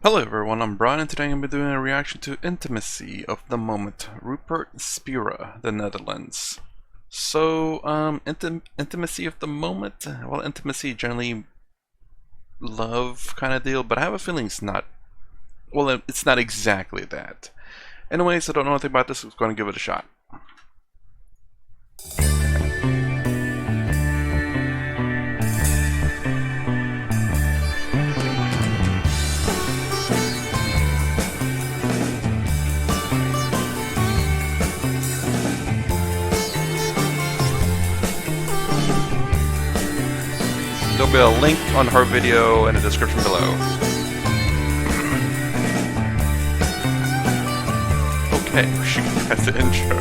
Hello everyone, I'm Brian and today I'm going to be doing a reaction to Intimacy of the Moment, Rupert Spira, the Netherlands. So, Intimacy of the Moment? Well, intimacy generally love kind of deal, but I have a feeling it's not, well, it's not exactly that. Anyways, I don't know anything about this, so I'm going to give it a shot. There'll be a link on her video in the description below. Okay, she has the intro.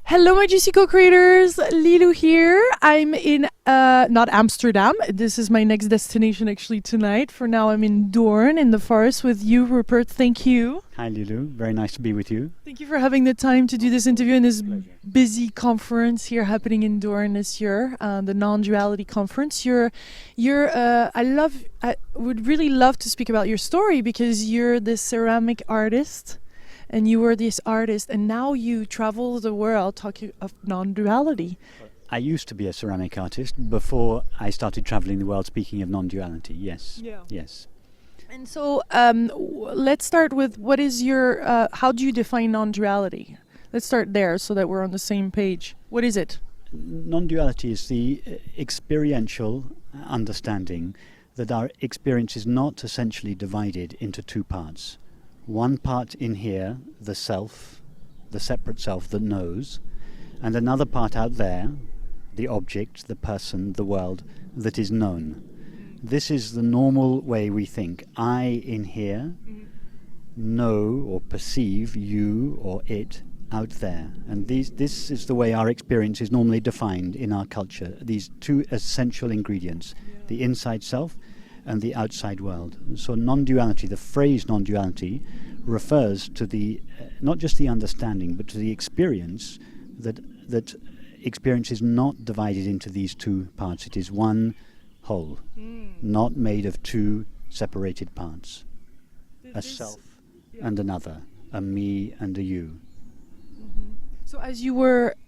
Hello, my juicy co-creators. Lilou here. I'm in not Amsterdam. This is my next destination actually tonight. For now, I'm in Doorn in the forest with you, Rupert. Thank you. Hi, Lilou. Very nice to be with you. Thank you for having the time to do this interview in this busy conference here happening in Doorn this year, the Nonduality conference. I would really love to speak about your story because you're this ceramic artist. And you were this artist, and now you travel the world talking of non-duality. I used to be a ceramic artist before I started traveling the world speaking of non-duality, yes. Yeah. Yes. And so let's start with what is your, how do you define non-duality? Let's start there so that we're on the same page. What is it? Non-duality is the experiential understanding that our experience is not essentially divided into two parts. One part in here, the self, the separate self that knows, and another part out there, the object, the person, the world, that is known. This is the normal way we think. I in here know or perceive you or it out there. And this is the way our experience is normally defined in our culture. These two essential ingredients, the inside self and the outside world. So non-duality, the phrase non-duality, refers to the not just the understanding, but to the experience that experience is not divided into these two parts. It is one whole, not made of two separated parts. A self and another, a me and a you. So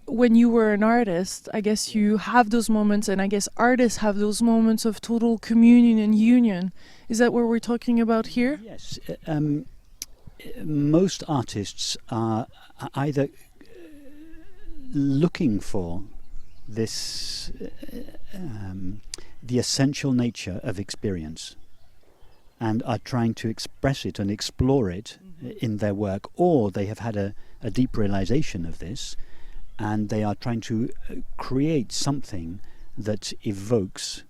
when you were an artist, I guess you have those moments, and I guess artists have those moments of total communion and union. Is that what we're talking about here? Yes. Most artists are either looking for this, the essential nature of experience, and are trying to express it and explore it in their work, or they have had a deep realization of this, and they are trying to create something that evokes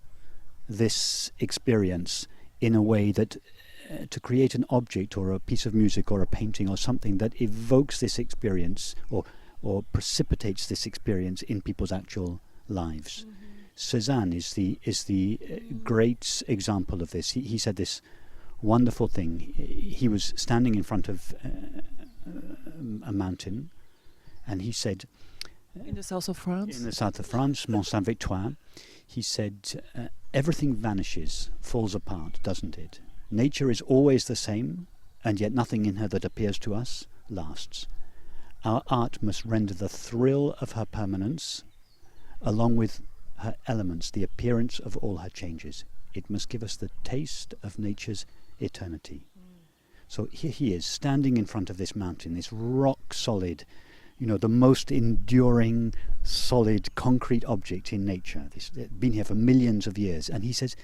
this experience in a way that to create an object or a piece of music or a painting or something that evokes this experience or precipitates this experience in people's actual lives. Cézanne is the great example of this. He said this wonderful thing. He was standing in front of a mountain, and he said, In the south of France? In the south of France, Mont Saint-Victoire, he said, everything vanishes, falls apart, doesn't it? Nature is always the same, and yet nothing in her that appears to us lasts. Our art must render the thrill of her permanence, along with her elements, the appearance of all her changes. It must give us the taste of nature's eternity. So here he is, standing in front of this mountain, this rock solid, the most enduring, solid, concrete object in nature. It's been here for millions of years. And he says,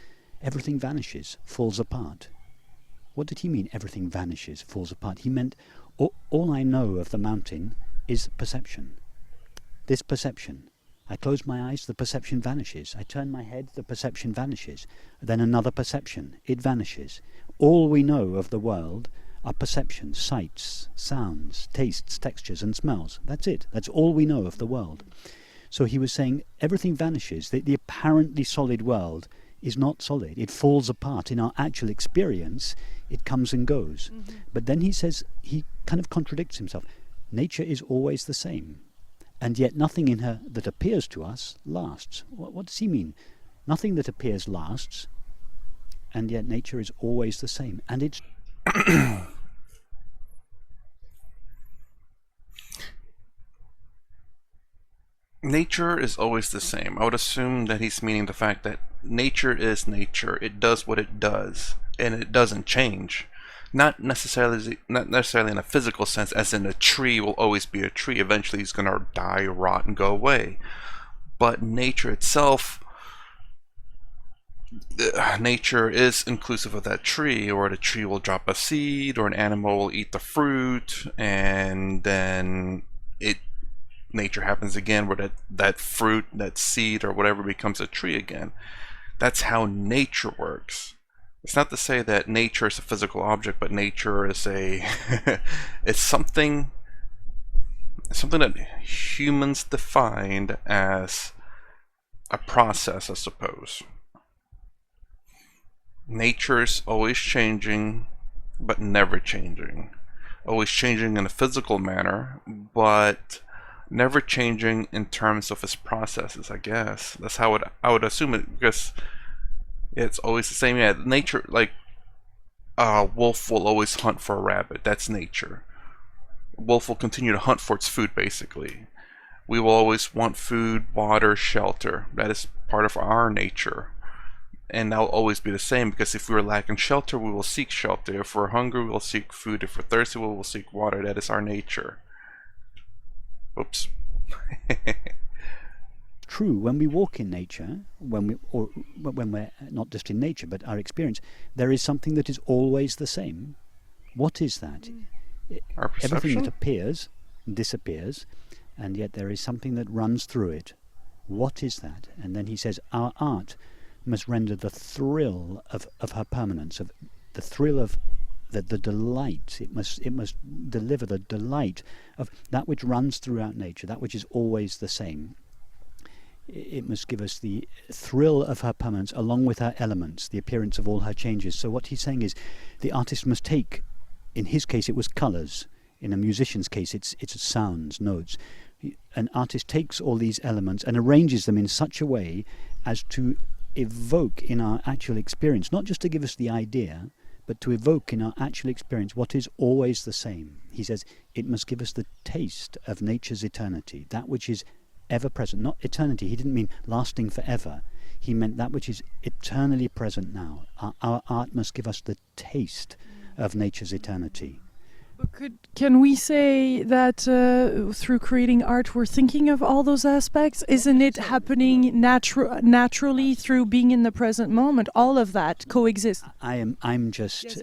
everything vanishes, falls apart. What did he mean, everything vanishes, falls apart? He meant, all I know of the mountain is perception. This perception. I close my eyes, the perception vanishes. I turn my head, the perception vanishes. Then another perception, it vanishes. All we know of the world are perceptions, sights, sounds, tastes, textures and smells. That's it. That's all we know of the world. So he was saying everything vanishes. The apparently solid world is not solid. It falls apart. In our actual experience, it comes and goes. But then he says, he kind of contradicts himself. Nature is always the same. And yet nothing in her that appears to us lasts. What does he mean? Nothing that appears lasts, and yet nature is always the same. And it's Nature is always the same. I would assume that he's meaning the fact that nature is nature. It does what it does, and it doesn't change. Not necessarily in a physical sense, as in a tree will always be a tree. Eventually, it's going to die, rot, and go away. But nature itself, nature is inclusive of that tree, or the tree will drop a seed, or an animal will eat the fruit, and then nature happens again, where that fruit, that seed, or whatever becomes a tree again. That's how nature works. It's not to say that nature is a physical object, but nature is it's something that humans defined as a process, I suppose. Nature is always changing, but never changing. Always changing in a physical manner, but never changing in terms of its processes, I guess. That's how I would assume it, because it's always the same. Yeah, nature, like a wolf will always hunt for a rabbit. That's nature. A wolf will continue to hunt for its food, basically. We will always want food, water, shelter. That is part of our nature. And that will always be the same, because if we are lacking shelter, we will seek shelter. If we're hungry, we will seek food. If we're thirsty, we will seek water. That is our nature. Oops. true when we walk in nature, when we're not just in nature, but our experience, there is something that is always the same. What is that? Our perception? Everything that appears disappears, and yet there is something that runs through it. What is that? And then he says, our art must render the thrill of her permanence, of the thrill of the delight. It must deliver the delight of that which runs throughout nature, that which is always the same. It must give us the thrill of her permanence along with her elements, the appearance of all her changes. So what he's saying is the artist must take, in his case it was colours, in a musician's case it's sounds, notes. An artist takes all these elements and arranges them in such a way as to evoke in our actual experience, not just to give us the idea, but to evoke in our actual experience what is always the same. He says it must give us the taste of nature's eternity, that which is ever present. Not eternity, he didn't mean lasting forever. He meant that which is eternally present now. Our art must give us the taste of nature's eternity. Can we say that through creating art we're thinking of all those aspects? Isn't it happening naturally through being in the present moment? All of that coexists. I'm just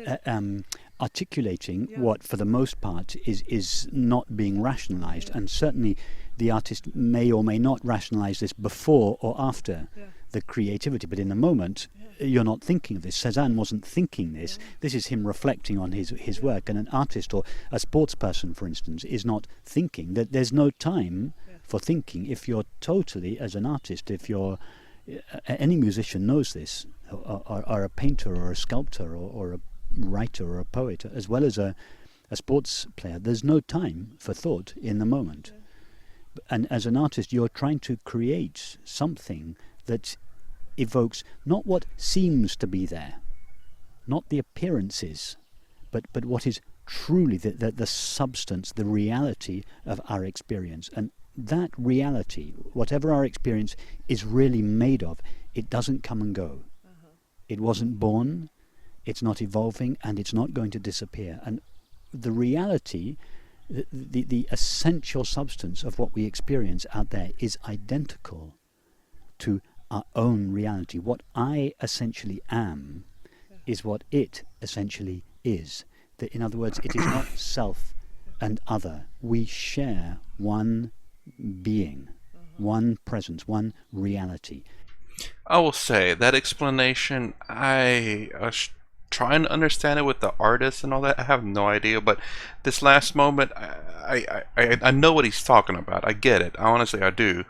articulating what for the most part is not being rationalized, and certainly the artist may or may not rationalize this before or after the creativity, but in the moment you're not thinking of this. Cézanne wasn't thinking this. This is him reflecting on his work. And an artist or a sports person, for instance, is not thinking. That there's no time for thinking. If you're totally, as an artist, if you're any musician knows this, or a painter or a sculptor or a writer or a poet, as well as a sports player, there's no time for thought in the moment. And as an artist, you're trying to create something that evokes not what seems to be there, not the appearances, but what is truly the substance, the reality of our experience. And that reality, whatever our experience is really made of, it doesn't come and go. It wasn't born, it's not evolving, and it's not going to disappear. And the reality, the essential substance of what we experience out there is identical to our own reality. What I essentially am is what it essentially is. In other words, it is not self and other. We share one being, one presence, one reality. I will say that explanation, I was trying to understand it with the artist and all that. I have no idea, but this last moment, I know what he's talking about. I get it. Honestly, I do.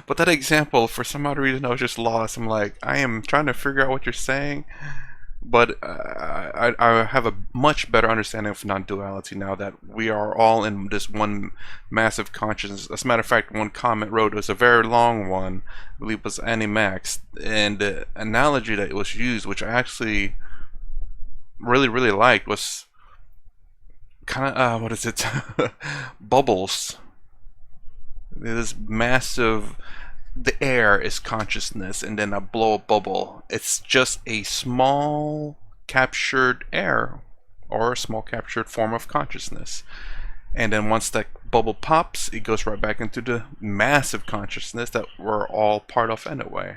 But that example, for some odd reason, I was just lost. I'm like, I am trying to figure out what you're saying. But I have a much better understanding of non-duality now that we are all in this one massive consciousness. As a matter of fact, one comment wrote, it was a very long one, I believe it was Annie Max, and the analogy that was used, which I actually really liked, was kind of, what is it? Bubbles. This massive, the air is consciousness, and then I blow a bubble. It's just a small captured air, or a small captured form of consciousness. And then once that bubble pops, it goes right back into the massive consciousness that we're all part of anyway.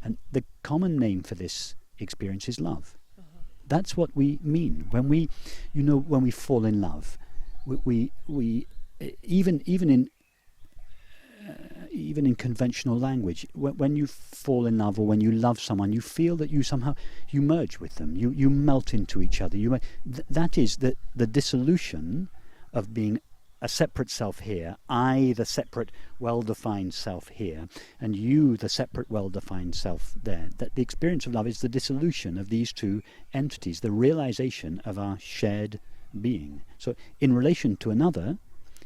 And the common name for this experience is love. That's what we mean when we, when we fall in love. We even in conventional language, when you fall in love or when you love someone, you feel that you somehow merge with them. You melt into each other. That is the dissolution of being a separate self here, I the separate well-defined self here, and you the separate well-defined self there. That the experience of love is the dissolution of these two entities, the realization of our shared being. So in relation to another,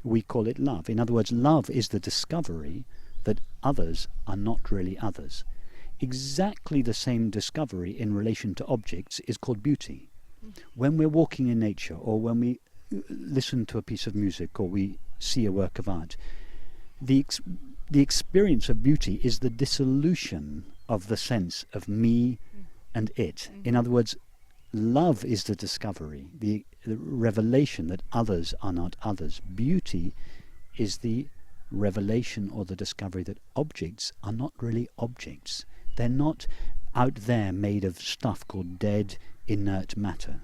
we call it love. In other words, love is the discovery that others are not really others. Exactly the same discovery in relation to objects is called beauty. When we're walking in nature, or when we listen to a piece of music, or we see a work of art, the experience of beauty is the dissolution of the sense of me and it. In other words, love is the discovery, the revelation that others are not others. Beauty is the revelation or the discovery that objects are not really objects. They're not out there made of stuff called dead, inert matter.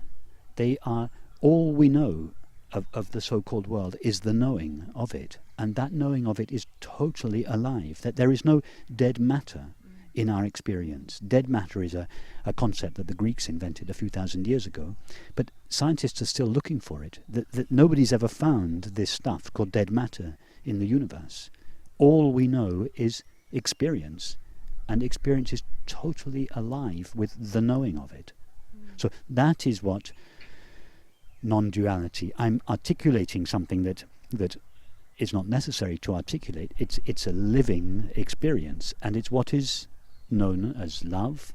They are, all we know of the so-called world is the knowing of it, and that knowing of it is totally alive, that there is no dead matter in our experience. Dead matter is a concept that the Greeks invented a few thousand years ago, but scientists are still looking for it. That nobody's ever found this stuff called dead matter in the universe. All we know is experience, and experience is totally alive with the knowing of it. So that is what non-duality. I'm articulating something that is not necessary to articulate. It's a living experience, and it's what is known as love,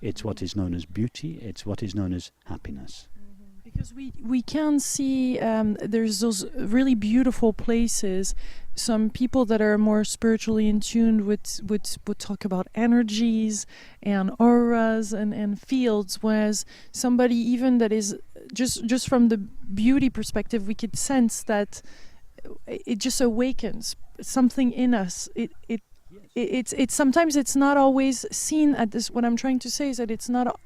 it's what is known as beauty, it's what is known as happiness. Because we can see there's those really beautiful places. Some people that are more spiritually in tune would talk about energies and auras and fields, whereas somebody even that is just from the beauty perspective, we could sense that it just awakens something in us. It's sometimes it's not always seen at this. What I'm trying to say is that it's not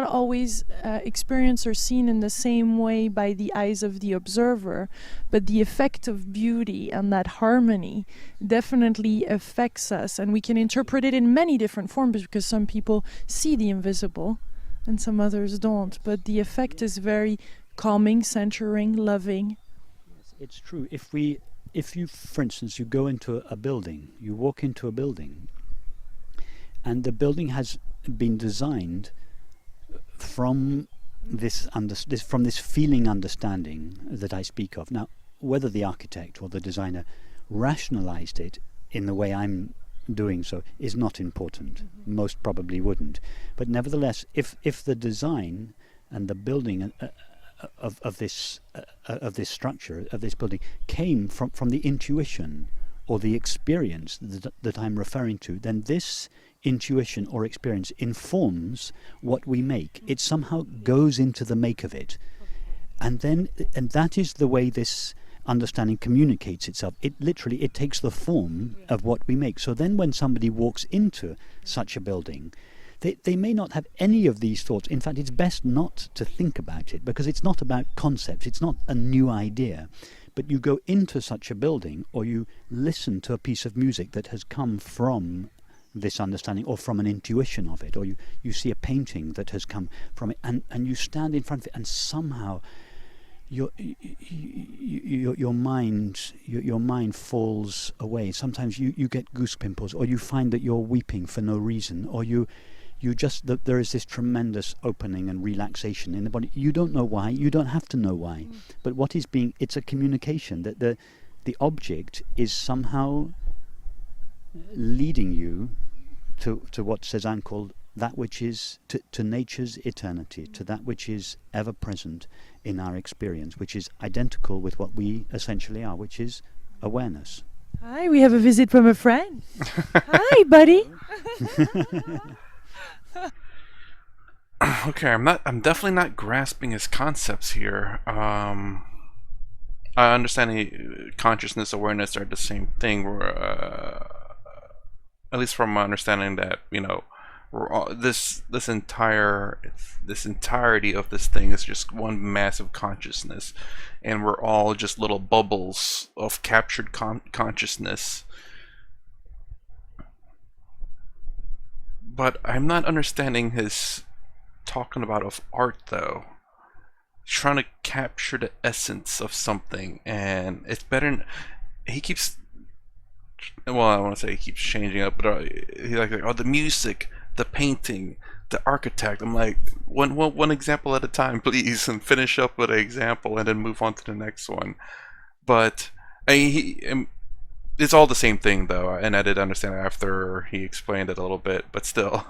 always experienced or seen in the same way by the eyes of the observer, but the effect of beauty and that harmony definitely affects us, and we can interpret it in many different forms, because some people see the invisible and some others don't, but the effect is very calming, centering, loving. Yes, it's true. If you, for instance, you go into a building, you walk into a building, and the building has been designed from this feeling understanding that I speak of. Now, whether the architect or the designer rationalized it in the way I'm doing so is not important. Most probably wouldn't. But nevertheless, if the design and the building of this structure, of this building, came from the intuition or the experience that I'm referring to, then this intuition or experience informs what we make. It somehow goes into the make of it, and that is the way this understanding communicates itself. It takes the form of what we make. So then when somebody walks into such a building, they may not have any of these thoughts. In fact, it's best not to think about it, because it's not about concepts, it's not a new idea. But you go into such a building, or you listen to a piece of music that has come from this understanding or from an intuition of it, or you see a painting that has come from it, and you stand in front of it, and somehow your mind falls away. Sometimes you get goose pimples, or you find that you're weeping for no reason, or you there is this tremendous opening and relaxation in the body. You don't know why. You don't have to know why. But what is it's a communication that the object is somehow leading you to what Cézanne called that which is to nature's eternity, to that which is ever present in our experience, which is identical with what we essentially are, which is awareness. Hi, we have a visit from a friend. Hi, buddy. Okay, I'm definitely not grasping his concepts here. I understand consciousness, awareness are the same thing. Where, at least from my understanding, that we're all, this entirety of this thing is just one massive consciousness, and we're all just little bubbles of captured consciousness. But I'm not understanding his talking about of art, though. Trying to capture the essence of something, and it's better. He keeps, well, I want to say he keeps changing up, but he's like, oh, the music, the painting, the architect. I'm like, one example at a time, please, and finish up with an example, and then move on to the next one. But it's all the same thing, though, and I did understand after he explained it a little bit, but still.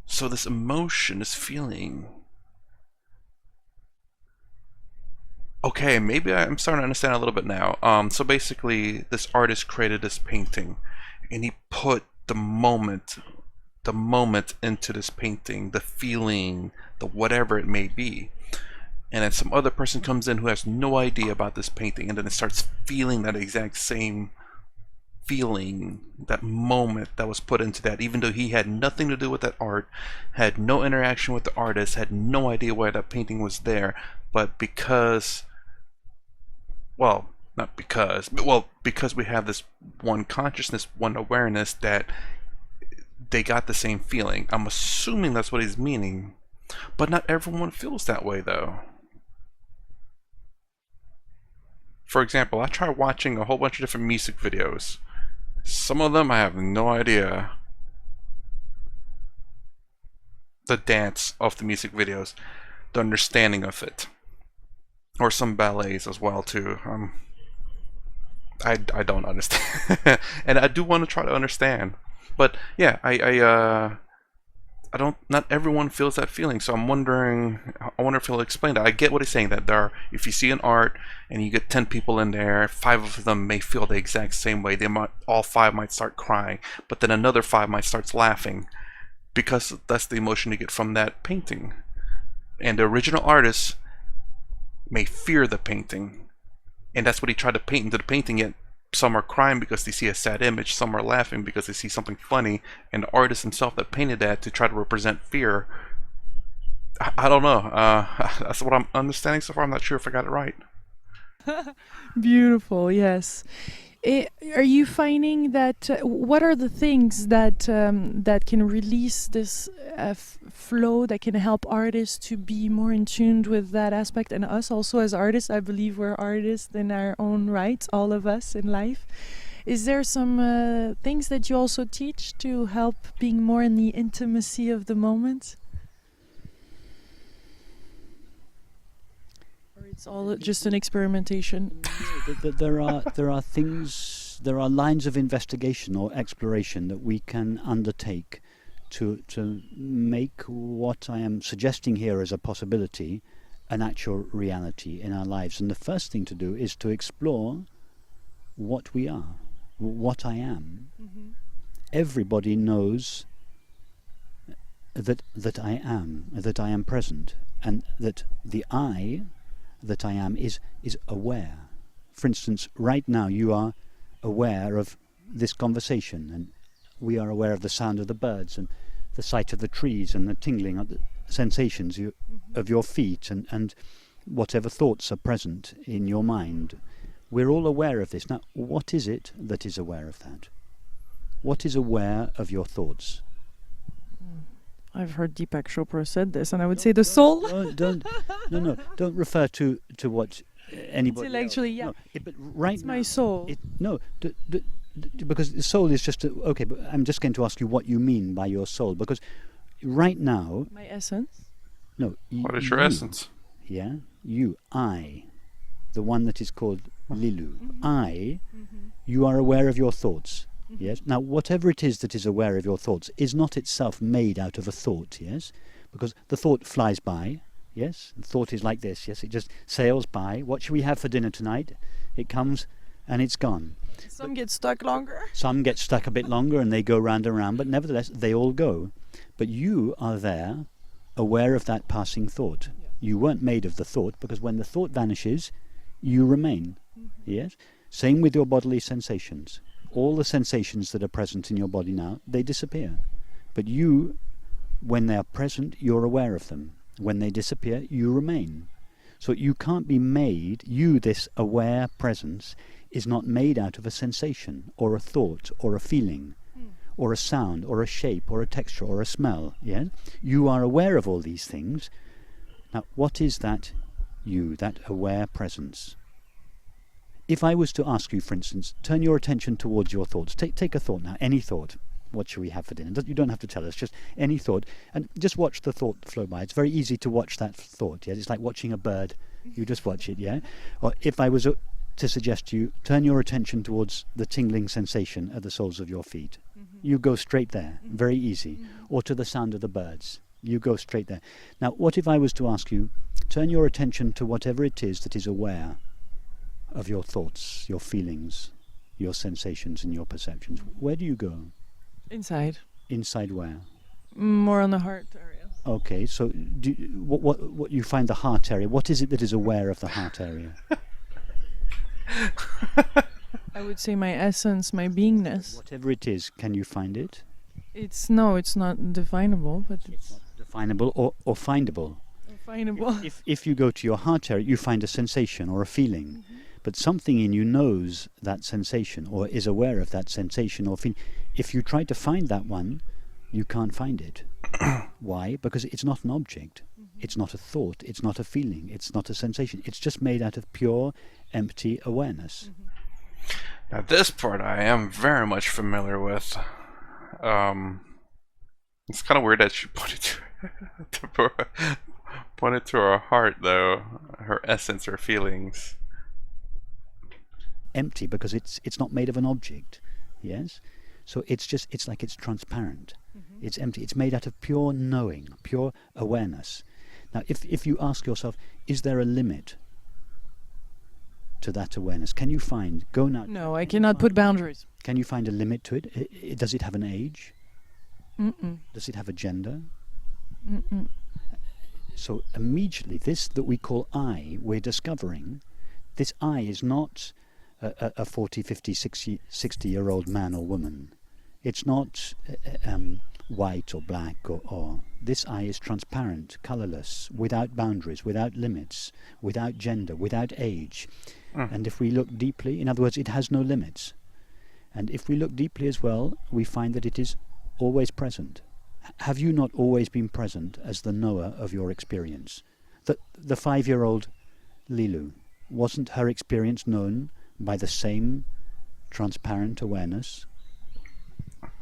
So this emotion, this feeling. Okay, maybe I'm starting to understand a little bit now. So basically, this artist created this painting, and he put the moment into this painting, the feeling, the whatever it may be. And then some other person comes in who has no idea about this painting, and then it starts feeling that exact same feeling, that moment that was put into that, even though he had nothing to do with that art, had no interaction with the artist, had no idea why that painting was there, but because, well, not because, but well, because we have this one consciousness, one awareness, that they got the same feeling. I'm assuming that's what he's meaning, but not everyone feels that way, though. For example, I tried watching a whole bunch of different music videos. Some of them I have no idea the dance of the music videos, the understanding of it, or some ballets as well too. I don't understand, and I do want to try to understand, but yeah, I don't. Not everyone feels that feeling, so I'm wondering. I wonder if he'll explain that. I get what he's saying, that if you see an art and you get 10 people in there, 5 of them may feel the exact same way. All 5 might start crying, but then another 5 might start laughing, because that's the emotion you get from that painting. And the original artist may fear the painting, and that's what he tried to paint into the painting. Yet some are crying because they see a sad image, some are laughing because they see something funny, and the artist himself that painted that to try to represent fear. I don't know. That's what I'm understanding so far. I'm not sure if I got it right. Beautiful, yes. Are you finding that what are the things that that can release this flow, that can help artists to be more in tune with that aspect, and us also as artists? I believe we're artists in our own right, all of us in life. Is there some things that you also teach to help being more in the intimacy of the moment? It's all just an experimentation. There are things, there are lines of investigation or exploration that we can undertake to make what I am suggesting here as a possibility an actual reality in our lives. And the first thing to do is to explore what we are, what I am. Mm-hmm. Everybody knows that I am present, and that the I that I am is aware. For instance, right now you are aware of this conversation, and we are aware of the sound of the birds and the sight of the trees and the tingling of the sensations of your feet, and whatever thoughts are present in your mind. We're all aware of this. Now, what is it that is aware of that? What is aware of your thoughts? I've heard Deepak Chopra said this, and I would say the soul. Don't refer to what anybody Intellectually, else. yeah. No, but right it's now, my soul. because the soul is just okay. But I'm just going to ask you what you mean by your soul, because right now, My essence. no. What is your you, essence? Yeah, I, the one that is called Lilou. You are aware of your thoughts. Yes. Now, whatever it is that is aware of your thoughts is not itself made out of a thought. Yes, because the thought flies by. Yes, the thought is like this. Yes, it just sails by. What should we have for dinner tonight? It comes and it's gone. Some get stuck longer. Some get stuck a bit longer and they go round and round, but nevertheless they all go. But you are there, aware of that passing thought. Yeah. You weren't made of the thought, because when the thought vanishes, you remain. Yes. Same with your bodily sensations. All the sensations that are present in your body now, they disappear. But you, when they are present, you're aware of them. When they disappear, you remain. So you can't be made, this aware presence, is not made out of a sensation, or a thought, or a feeling, or a sound, or a shape, or a texture, or a smell. Yeah? You are aware of all these things. Now, what is that you, that aware presence? If I was to ask you, for instance, turn your attention towards your thoughts. Take a thought now, any thought. What should we have for dinner? You don't have to tell us, just any thought. And just watch the thought flow by. It's very easy to watch that thought. Yeah? It's like watching a bird. You just watch it, yeah? Or if I was to suggest to you, turn your attention towards the tingling sensation at the soles of your feet. You go straight there, very easy. Or to the sound of the birds. You go straight there. Now, what if I was to ask you, turn your attention to whatever it is that is aware of your thoughts, your feelings, your sensations and your perceptions. Where do you go? Inside. Inside where? More on the heart area. Okay, so what you find the heart area, what is it that is aware of the heart area? I would say my essence, my beingness. Whatever it is, can you find it? It's not definable, but it's not definable or findable. Definable. If you go to your heart area, you find a sensation or a feeling, but something in you knows that sensation or is aware of that sensation or feeling. If you try to find that one, you can't find it. Why? Because it's not an object. It's not a thought. It's not a feeling. It's not a sensation. It's just made out of pure, empty awareness. Now this part I am very much familiar with. It's kind of weird that she pointed to her heart, though. Her essence, her feelings. Empty because it's not made of an object. Yes? So it's like it's transparent. It's empty. It's made out of pure knowing, pure awareness. Now, if you ask yourself, is there a limit to that awareness? Can you find, go now. No, I cannot put boundaries. Can you find a limit to it? Does it have an age? Mm-mm. Does it have a gender? Mm-mm. So immediately, this that we call I, we're discovering, this I is not a 40, 50, 60-year-old man or woman. It's not white or black or this I is transparent, colourless, without boundaries, without limits, without gender, without age. And if we look deeply, in other words, it has no limits. And if we look deeply as well, we find that it is always present. Have you not always been present as the knower of your experience? The 5-year-old Lilou, wasn't her experience known by the same transparent awareness?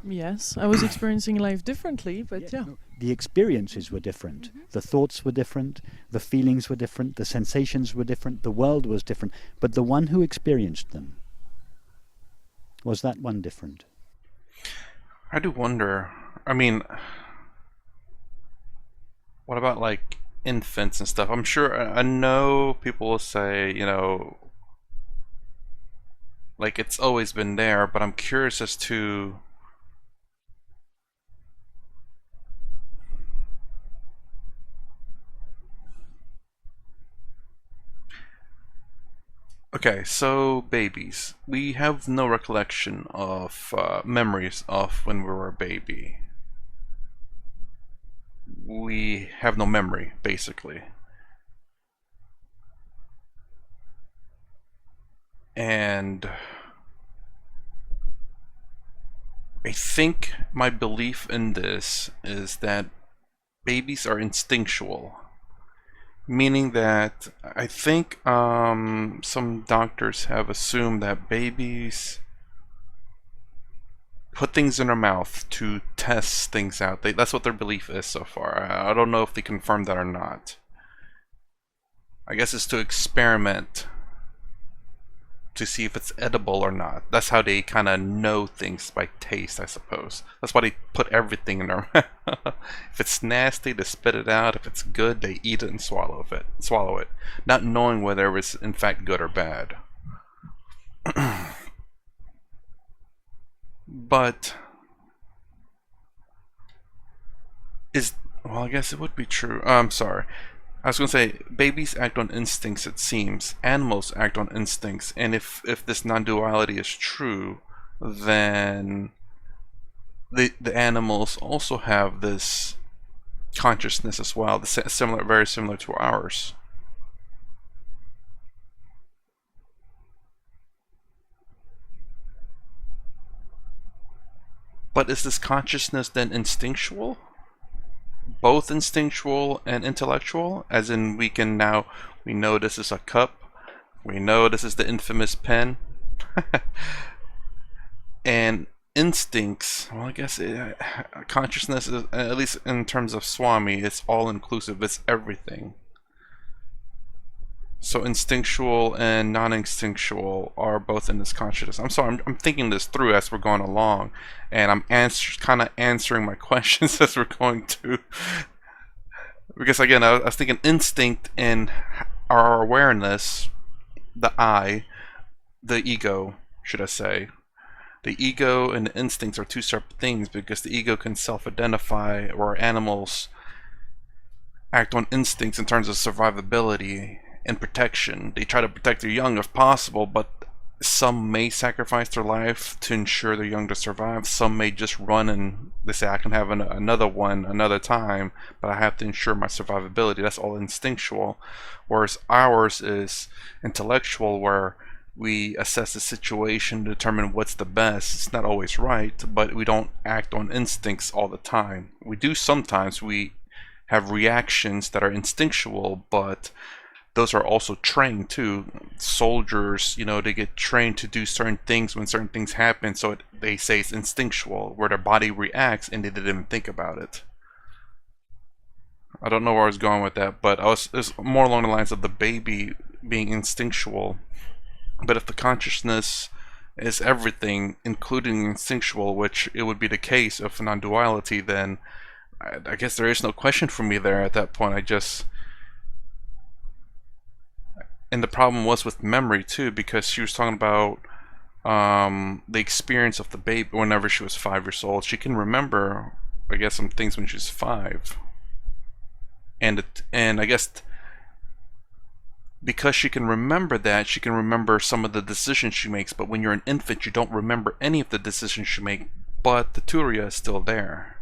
Yes, I was experiencing life differently, but yeah. No, the experiences were different. The thoughts were different, the feelings were different, the sensations were different, the world was different. But the one who experienced them, was that one different? I do wonder. I mean, what about like infants and stuff? I'm sure, I know people will say, you know, like it's always been there, but I'm curious as to okay, so babies. We have no recollection of memories of when we were a baby. We have no memory, basically. And I think my belief in this is that babies are instinctual. Meaning that I think some doctors have assumed that babies put things in their mouth to test things out. That's what their belief is so far. I don't know if they confirm that or not. I guess it's to experiment to see if it's edible or not. That's how they kind of know things by taste, I suppose. That's why they put everything in their mouth. If it's nasty, they spit it out. If it's good, they eat it and swallow it, not knowing whether it's in fact good or bad. But well, I guess it would be true. I'm sorry. I was going to say, babies act on instincts, it seems. Animals act on instincts. And if this non-duality is true, then the animals also have this consciousness as well, very similar to ours. But is this consciousness then instinctual? Both instinctual and intellectual, as in we know this is a cup, we know this is the infamous pen, and instincts, well, I guess consciousness is, at least in terms of Swami, it's all inclusive, it's everything. So instinctual and non-instinctual are both in this consciousness. I'm sorry, I'm thinking this through as we're going along, and I'm kind of answering my questions as we're going to. Because again, I was thinking instinct and our awareness, the I, the ego, should I say. The ego and the instincts are two separate things, because the ego can self-identify, or animals act on instincts in terms of survivability and protection. They try to protect their young if possible, but some may sacrifice their life to ensure their young to survive. Some may just run and they say, I can have another one another time, but I have to ensure my survivability. That's all instinctual. Whereas ours is intellectual, where we assess the situation to determine what's the best. It's not always right, but we don't act on instincts all the time. We do sometimes. We have reactions that are instinctual, but those are also trained too. Soldiers, they get trained to do certain things when certain things happen, so they say it's instinctual, where their body reacts and they didn't think about it. I don't know where I was going with that, but it's more along the lines of the baby being instinctual. But if the consciousness is everything, including instinctual, which it would be the case of non-duality, then I guess there is no question for me there at that point. And the problem was with memory too, because she was talking about the experience of the baby whenever she was 5 years old. She can remember, I guess, some things when she's 5, and I guess because she can remember that, she can remember some of the decisions she makes. But when you're an infant, you don't remember any of the decisions you make, but the Turiya is still there.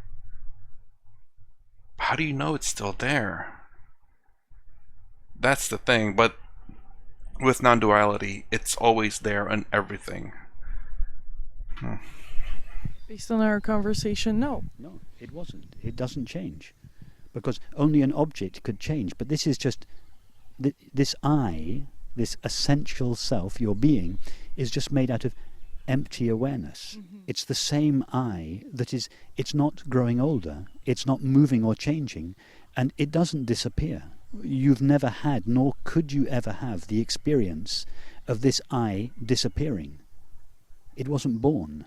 How do you know it's still there? That's the thing. But with non-duality, it's always there in everything. Based on our conversation, no. No, it wasn't. It doesn't change. Because only an object could change. But this is just... this I, this essential self, your being, is just made out of empty awareness. Mm-hmm. It's the same I that is... It's not growing older. It's not moving or changing. And it doesn't disappear. You've never had, nor could you ever have, the experience of this I disappearing. It wasn't born.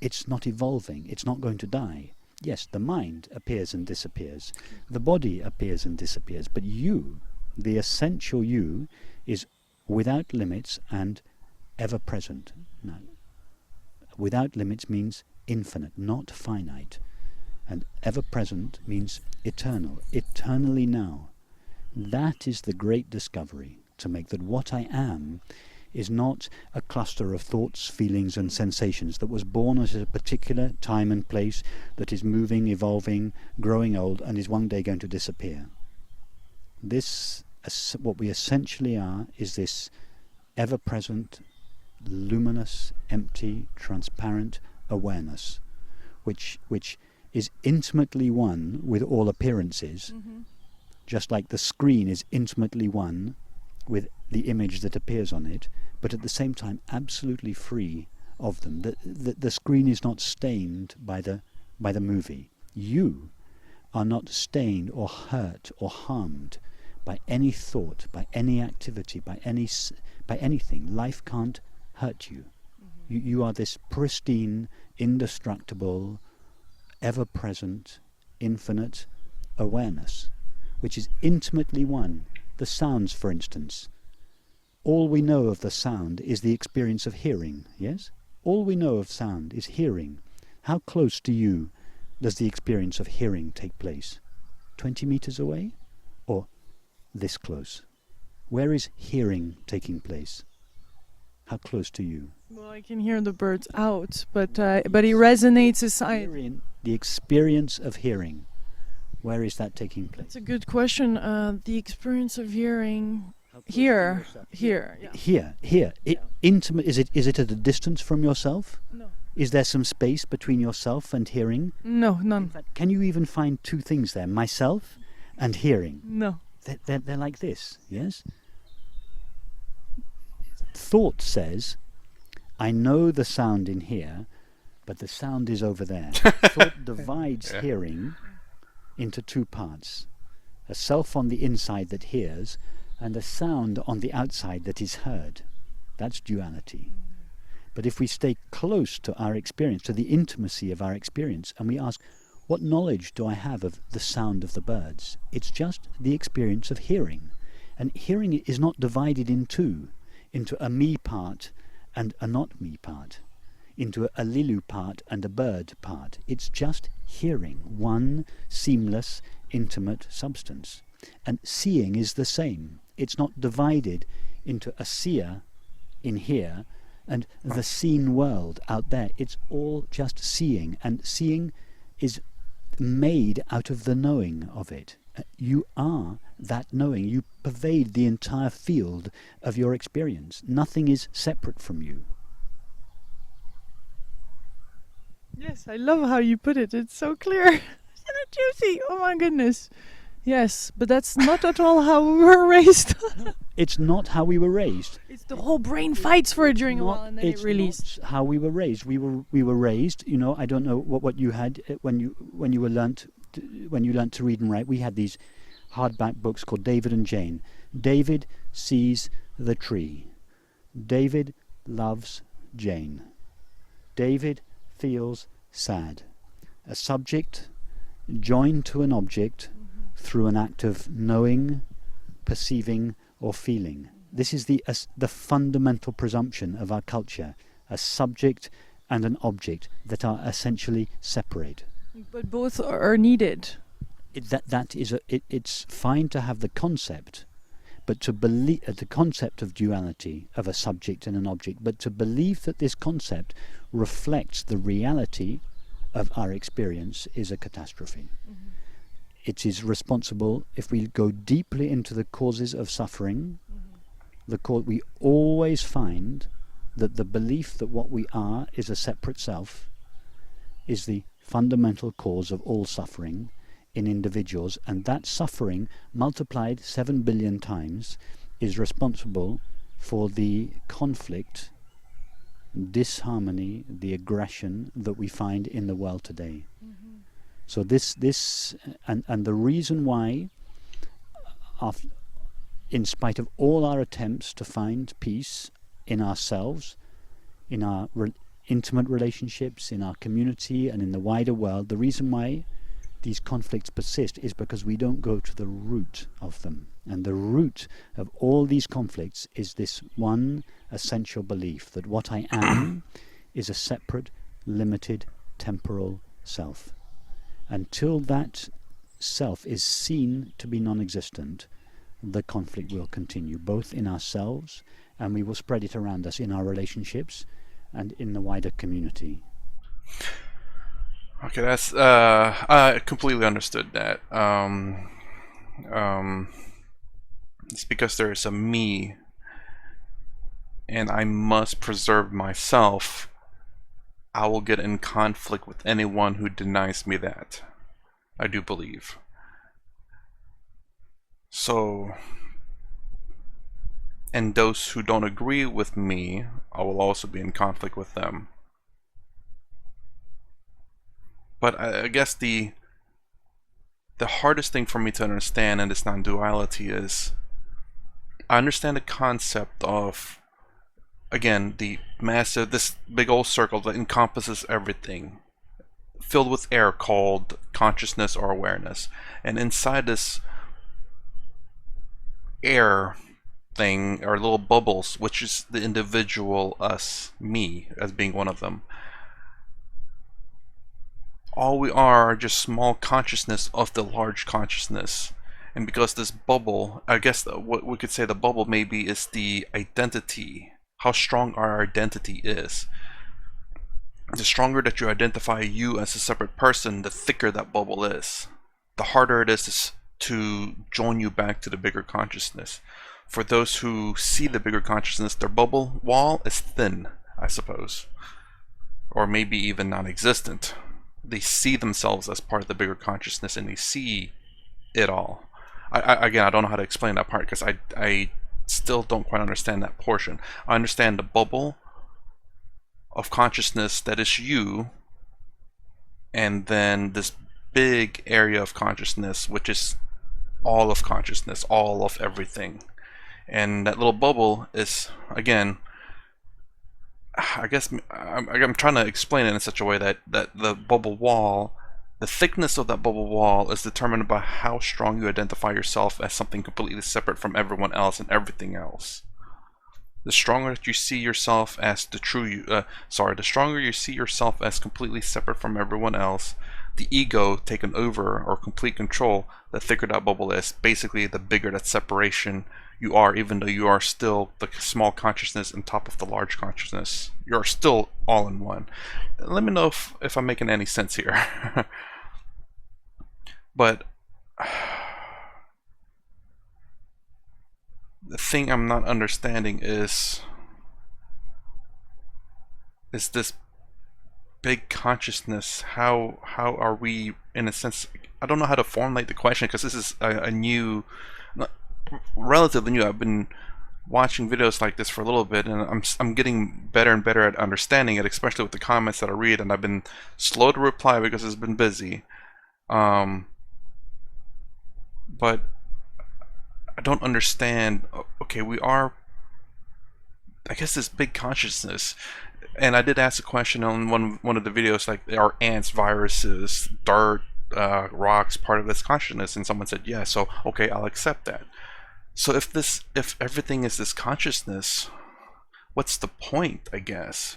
It's not evolving. It's not going to die. Yes, the mind appears and disappears. The body appears and disappears. But you, the essential you, is without limits and ever present. Now, without limits means infinite, not finite. And ever present means eternal, eternally now. That is the great discovery, to make that what I am is not a cluster of thoughts, feelings and sensations that was born at a particular time and place, that is moving, evolving, growing old, and is one day going to disappear. This, what we essentially are, is this ever-present, luminous, empty, transparent awareness, which is intimately one with all appearances, just like the screen is intimately one with the image that appears on it, but at the same time absolutely free of them. The screen is not stained by the movie. You are not stained or hurt or harmed by any thought, by any activity, by anything. Life can't hurt you. You are this pristine, indestructible, ever-present, infinite awareness, which is intimately one. The sounds, for instance. All we know of the sound is the experience of hearing, yes? All we know of sound is hearing. How close to you does the experience of hearing take place? 20 meters away? Or this close? Where is hearing taking place? How close to you? Well, I can hear the birds out, but it resonates aside. The experience of hearing, where is that taking place? That's a good question. The experience of hearing here. Here. Intimate. Is it at a distance from yourself? No. Is there some space between yourself and hearing? No, none. In fact, can you even find two things there? Myself and hearing. No. They're like this, yes? Thought says, I know the sound in here, but the sound is over there. Thought divides hearing into two parts. A self on the inside that hears, and a sound on the outside that is heard. That's duality. But if we stay close to our experience, to the intimacy of our experience, and we ask, what knowledge do I have of the sound of the birds? It's just the experience of hearing. And hearing is not divided in two, into a me part and a not me part, into a Lilou part and a bird part. It's just hearing, one seamless, intimate substance. And seeing is the same. It's not divided into a seer in here and the seen world out there. It's all just seeing, and seeing is made out of the knowing of it. You are that knowing. You pervade the entire field of your experience. Nothing is separate from you. Yes, I love how you put it. It's so clear. Isn't it juicy? Oh my goodness. Yes, but that's not at all how we were raised. It's not how we were raised. It's the whole brain fights for it during a while, and then it released. It's not how we were raised. We were raised. You know, I don't know what you had when you learnt to read and write. We had these hardback books called David and Jane. David sees the tree. David loves Jane. David feels sad. A subject joined to an object through an act of knowing, perceiving, or feeling. This is the fundamental presumption of our culture, a subject and an object that are essentially separate. But both are needed. It's fine to have the concept, but to believe the concept of duality, of a subject and an object, but to believe that this concept reflects the reality of our experience is a catastrophe. Mm-hmm. It is responsible, if we go deeply into the causes of suffering, we always find that the belief that what we are is a separate self is the fundamental cause of all suffering in individuals, and that suffering multiplied 7 billion times is responsible for the conflict, disharmony, the aggression that we find in the world today. Mm-hmm. So this and the reason why, in spite of all our attempts to find peace in ourselves, in our intimate relationships, in our community and in the wider world, the reason why these conflicts persist is because we don't go to the root of them. And the root of all these conflicts is this one essential belief that what I am is a separate, limited, temporal self. Until that self is seen to be non-existent, the conflict will continue, both in ourselves, and we will spread it around us in our relationships and in the wider community. Okay, that's I completely understood that. It's because there is a me, and I must preserve myself. I will get in conflict with anyone who denies me that. I do believe. So, and those who don't agree with me, I will also be in conflict with them. But I guess the hardest thing for me to understand in this non-duality is, I understand the concept of, again, the massive, this big old circle that encompasses everything, filled with air, called consciousness or awareness. And inside this air thing are little bubbles, which is the individual us, me, as being one of them. All we are just small consciousness of the large consciousness. And because this bubble, I guess what we could say the bubble maybe is the identity, how strong our identity is. The stronger that you identify you as a separate person, the thicker that bubble is. The harder it is to join you back to the bigger consciousness. For those who see the bigger consciousness, their bubble wall is thin, I suppose. Or maybe even non-existent. They see themselves as part of the bigger consciousness, and they see it all. Again, I don't know how to explain that part, because I still don't quite understand that portion. I understand the bubble of consciousness that is you, and then this big area of consciousness, which is all of consciousness, all of everything. And that little bubble is, again, I guess I'm trying to explain it in such a way that the bubble wall, the thickness of that bubble wall is determined by how strong you identify yourself as something completely separate from everyone else and everything else. The stronger that you see yourself as the true you, the stronger you see yourself as completely separate from everyone else, the ego taken over or complete control, the thicker that bubble is. Basically, the bigger that separation you are, even though you are still the small consciousness on top of the large consciousness. You're still all in one. Let me know if I'm making any sense here. But the thing I'm not understanding is this big consciousness. How are we, in a sense, I don't know how to formulate the question, because this is a new, relatively new. I've been watching videos like this for a little bit, and I'm getting better and better at understanding it, especially with the comments that I read, and I've been slow to reply because it's been busy. But I don't understand. Okay, we are, I guess, this big consciousness. And I did ask a question on one of the videos, like, are ants, viruses, dirt, rocks part of this consciousness? And someone said yeah. So okay, I'll accept that. So if everything is this consciousness, what's the point, I guess?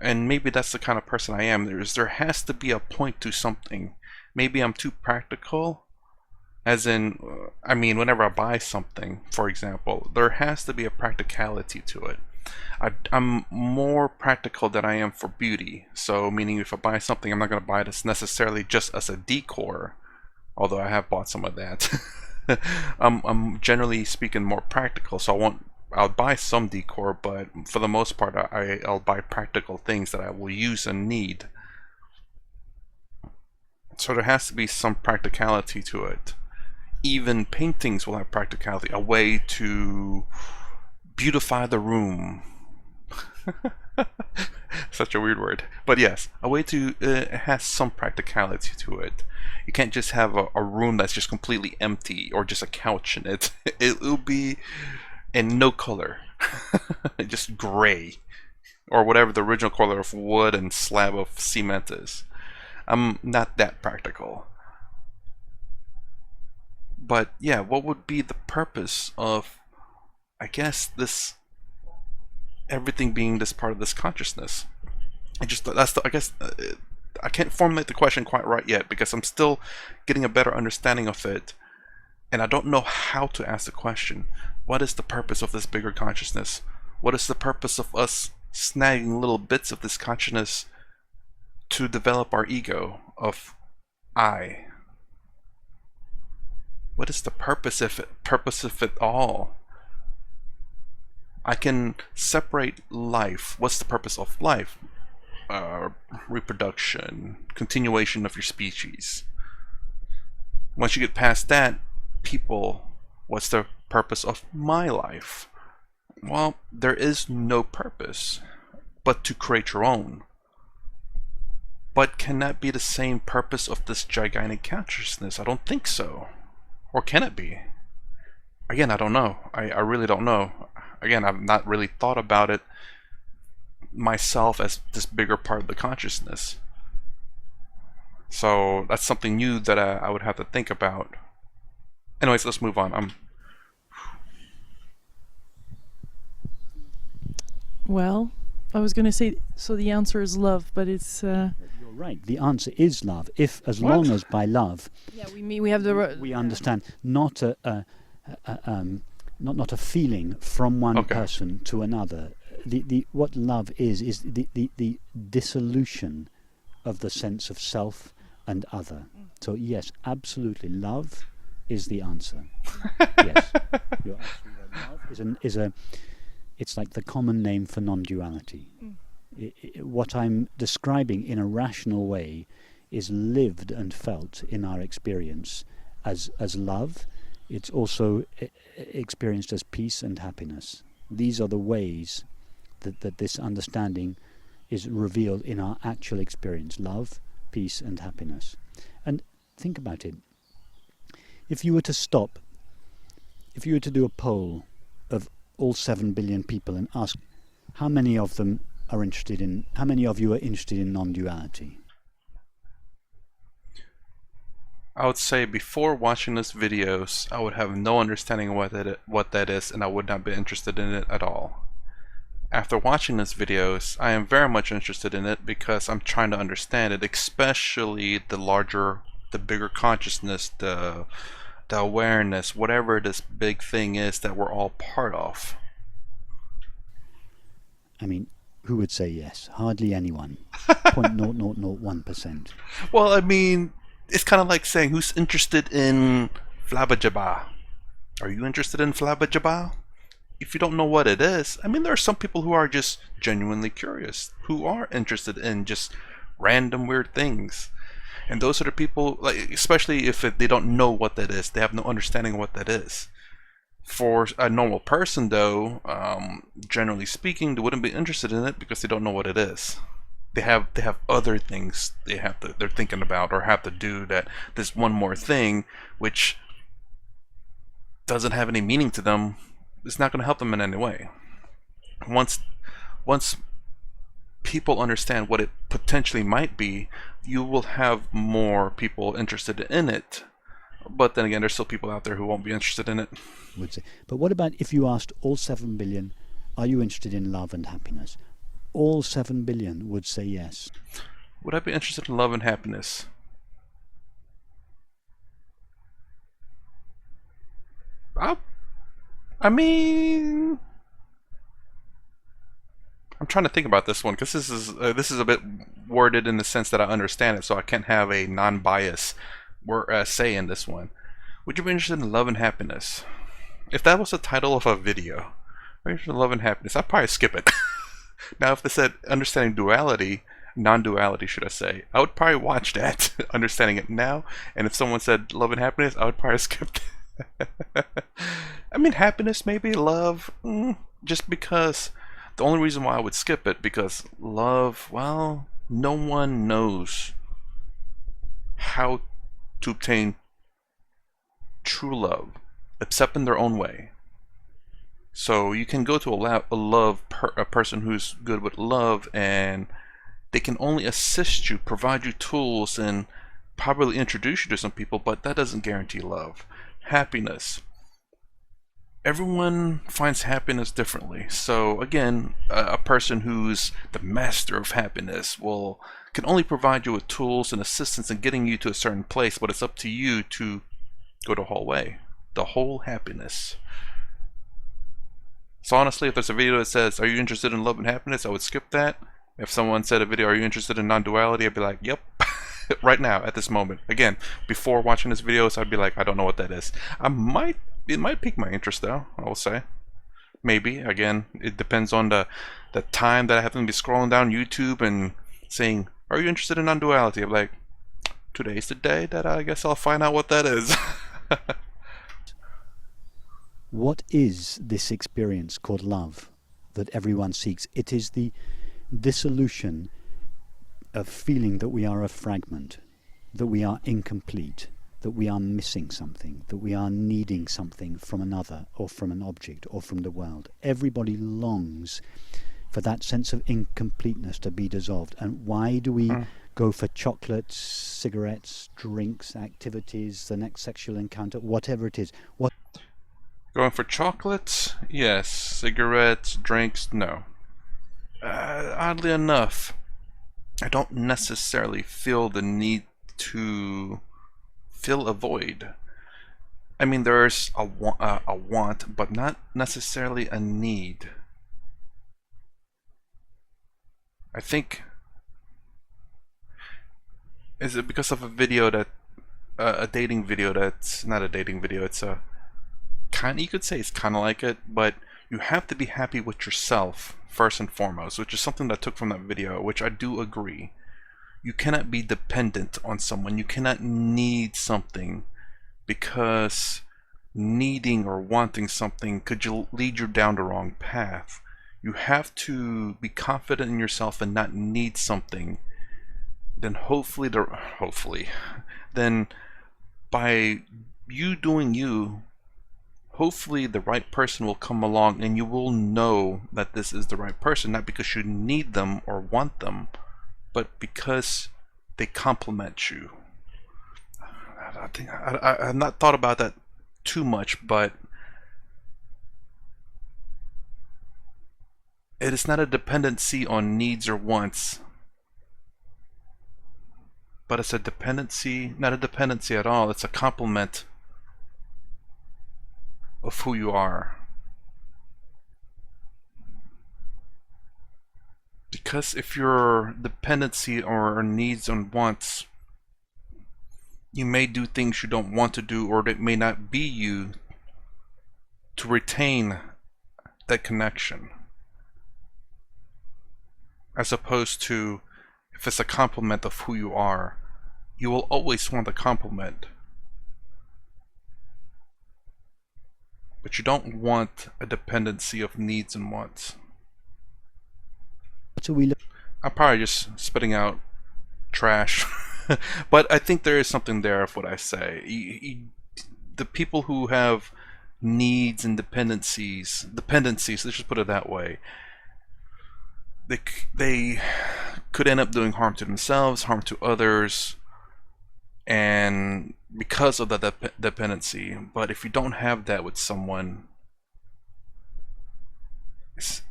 And maybe that's the kind of person I am. There has to be a point to something. Maybe I'm too practical. As in, I mean, whenever I buy something, for example, there has to be a practicality to it. I'm more practical than I am for beauty. So, meaning if I buy something, I'm not going to buy this necessarily just as a decor, although I have bought some of that. I'm generally speaking more practical, so I'll buy some decor, but for the most part, I'll buy practical things that I will use and need. So there has to be some practicality to it. Even paintings will have practicality, a way to beautify the room. Such a weird word, but yes, a way to, it has some practicality to it. You can't just have a room that's just completely empty, or just a couch in it. It'll be in no color, just gray, or whatever the original color of wood and slab of cement is. I'm not that practical. But yeah, what would be the purpose of, I guess, this, everything being this part of this consciousness? I guess I can't formulate the question quite right yet, because I'm still getting a better understanding of it, and I don't know how to ask the question. What is the purpose of this bigger consciousness? What is the purpose of us snagging little bits of this consciousness to develop our ego of I? What is the purpose of it all? I can separate life. What's the purpose of life? Reproduction, continuation of your species. Once you get past that, people, What's the purpose of my life? Well, there is no purpose but to create your own. But can that be the same purpose of this gigantic consciousness? I don't think so. Or can it be? Again, I don't know. I really don't know. Again, I've not really thought about it myself as this bigger part of the consciousness. So that's something new that I would have to think about. Anyways, let's move on. Well, I was going to say, so the answer is love, but it's... You're right. The answer is love. If, as What? long as by love, Yeah, we have the... we understand not a feeling from one Okay. person to another. What love is the dissolution of the sense of self and other. So yes, absolutely, love is the answer. Yes, you're absolutely right. Love it's like the common name for non-duality. What I'm describing in a rational way is lived and felt in our experience as love. It's also experienced as peace and happiness. These are the ways that this understanding is revealed in our actual experience: love, peace and happiness. And think about it. If you were to do a poll of all 7 billion people and ask how many of you are interested in non-duality? I would say before watching this videos, I would have no understanding of what that is, and I would not be interested in it at all. After watching this videos, I am very much interested in it because I'm trying to understand it, especially the bigger consciousness, the awareness, whatever this big thing is that we're all part of. I mean, who would say yes? Hardly anyone. 0.0001%. Well, I mean, it's kind of like saying, who's interested in Flabba-Jabba? Are you interested in Flabba-Jabba? If you don't know what it is, I mean, there are some people who are just genuinely curious, who are interested in just random weird things. And those are the people, like, especially if they don't know what that is, they have no understanding of what that is. For a normal person, though, generally speaking, they wouldn't be interested in it because they don't know what it is. They have other things they're thinking about or have to do. That this one more thing, which doesn't have any meaning to them, it's not going to help them in any way. Once people understand what it potentially might be, you will have more people interested in it. But then again, there's still people out there who won't be interested in it. Would say. But what about if you asked all 7 billion, are you interested in love and happiness? All 7 billion would say yes. Would I be interested in love and happiness? I mean, I'm trying to think about this one because this is a bit worded in the sense that I understand it, so I can't have a non-bias say in this one. Would you be interested in love and happiness? If that was the title of a video, are you interested in love and happiness, I'd probably skip it. Now, if they said understanding duality, non-duality, should I say, I would probably watch that, understanding it now. And if someone said love and happiness, I would probably skip it. I mean, happiness, maybe love, just because. The only reason why I would skip it, because love, well, no one knows how to obtain true love except in their own way. So you can go to a person who's good with love, and they can only assist you, provide you tools, and probably introduce you to some people, but that doesn't guarantee love. Happiness. Everyone finds happiness differently. So again, a person who's the master of happiness can only provide you with tools and assistance in getting you to a certain place, but it's up to you to go the whole way. The whole happiness. So honestly, if there's a video that says, are you interested in love and happiness, I would skip that. If someone said a video, are you interested in non-duality, I'd be like, yep. Right now, at this moment. Again, before watching this video, so I'd be like, I don't know what that is. It might pique my interest though, I will say. Maybe. Again, it depends on the time that I happen to be scrolling down YouTube and saying, are you interested in non-duality? I'm like, today's the day that I guess I'll find out what that is. What is this experience called love that everyone seeks? It is the dissolution of feeling that we are a fragment, that we are incomplete, that we are missing something, that we are needing something from another or from an object or from the world. Everybody longs for that sense of incompleteness to be dissolved. And why do we go for chocolates, cigarettes, drinks, activities, the next sexual encounter, whatever it is? Going for chocolates? Yes. Cigarettes, drinks? No. Oddly enough, I don't necessarily feel the need to fill a void. I mean, there's a want, but not necessarily a need. I think... Is it because of a video that... a dating video that's... Not a dating video, it's a... you could say it's kind of like it, but you have to be happy with yourself first and foremost, which is something that I took from that video, which I do agree. You cannot be dependent on someone. You cannot need something, because needing or wanting something could lead you down the wrong path. You have to be confident in yourself and not need something. Then then by you doing you, hopefully the right person will come along and you will know that this is the right person, not because you need them or want them, but because they complement you. I've not thought about that too much, but it is not a dependency on needs or wants, but it's a dependency, not a dependency at all, it's a complement of who you are. Because if your dependency or needs and wants, you may do things you don't want to do, or that may not be you, to retain that connection. As opposed to, if it's a complement of who you are, you will always want a complement. But you don't want a dependency of needs and wants. I'm probably just spitting out trash. But I think there is something there of what I say. The people who have needs and dependencies, let's just put it that way, they could end up doing harm to themselves, harm to others, and because of that dependency. But if you don't have that with someone, it's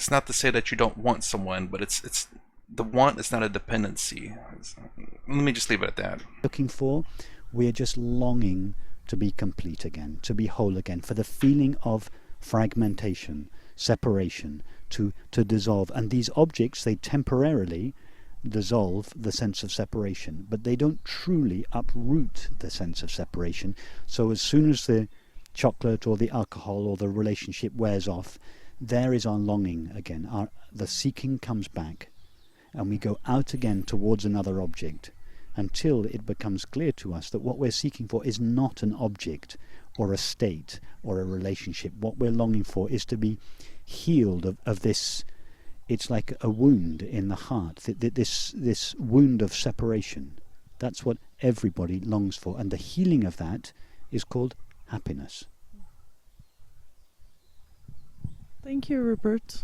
not to say that you don't want someone, but it's the want is not a dependency. Let me just leave it at that. Looking for, we're just longing to be complete again, to be whole again, for the feeling of fragmentation, separation, to dissolve. And these objects, they temporarily dissolve the sense of separation, but they don't truly uproot the sense of separation. So as soon as the chocolate or the alcohol or the relationship wears off, there is our longing again. The seeking comes back, and we go out again towards another object, until it becomes clear to us that what we're seeking for is not an object or a state or a relationship. What we're longing for is to be healed of this. It's like a wound in the heart, this wound of separation. That's what everybody longs for, and the healing of that is called happiness. Thank you, Rupert.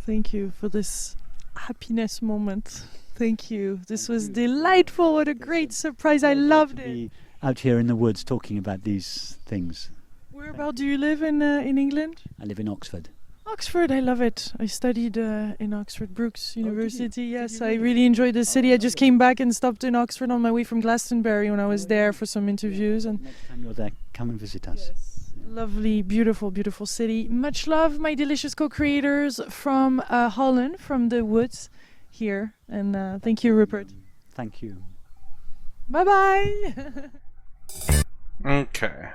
Thank you for this happiness moment. Thank you. This was delightful. What a great surprise. I loved it. Out here in the woods talking about these things. Whereabout do you live in England? I live in Oxford. Oxford, I love it. I studied in Oxford Brookes University. Yes, I really enjoyed the city. I just came back and stopped in Oxford on my way from Glastonbury when I was there for some interviews. And next time you're there, come and visit us. yes. Lovely, beautiful, beautiful city. Much love, my delicious co-creators from Holland, from the woods here. And thank you, Rupert. Thank you. Bye-bye. Okay.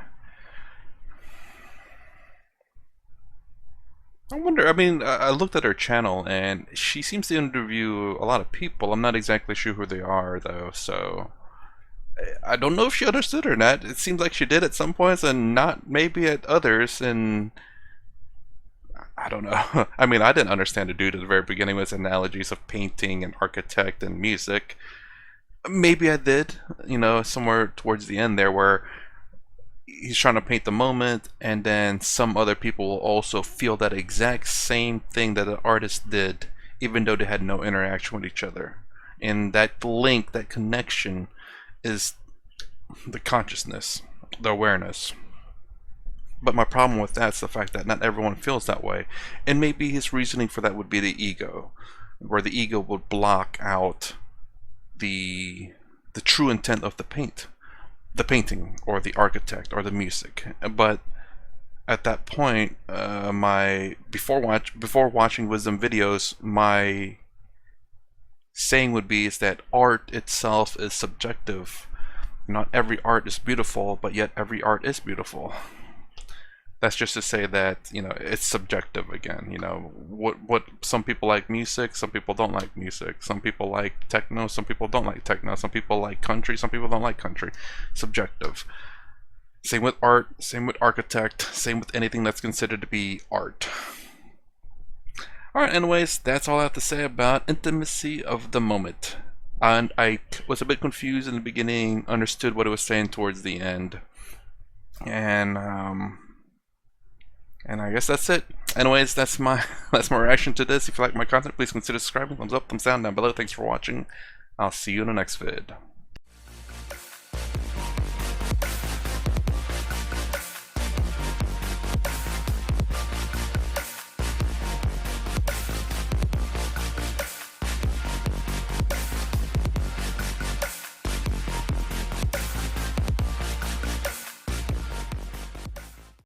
I wonder, I mean, I looked at her channel and she seems to interview a lot of people. I'm not exactly sure who they are though, so I don't know if she understood or not. It seems like she did at some points and not maybe at others. And I don't know. I mean, I didn't understand the dude at the very beginning with his analogies of painting and architect and music. Maybe I did, somewhere towards the end there where he's trying to paint the moment, and then some other people will also feel that exact same thing that the artist did, even though they had no interaction with each other. And that link, that connection, is the consciousness, the awareness. But my problem with that is the fact that not everyone feels that way. And maybe his reasoning for that would be the ego, where the ego would block out the true intent of the painting, or the architect, or the music. But at that point, before watching wisdom videos, my saying would be is that art itself is subjective. Not every art is beautiful, but yet every art is beautiful. That's just to say that, it's subjective again. What some people like music, some people don't like music. Some people like techno, some people don't like techno. Some people like country, some people don't like country. Subjective. Same with art, same with architect, same with anything that's considered to be art. Alright, anyways, that's all I have to say about intimacy of the moment. And I was a bit confused in the beginning, understood what it was saying towards the end. And I guess that's it. Anyways, that's my reaction to this. If you like my content, please consider subscribing. Thumbs up, thumbs down below. Thanks for watching. I'll see you in the next vid.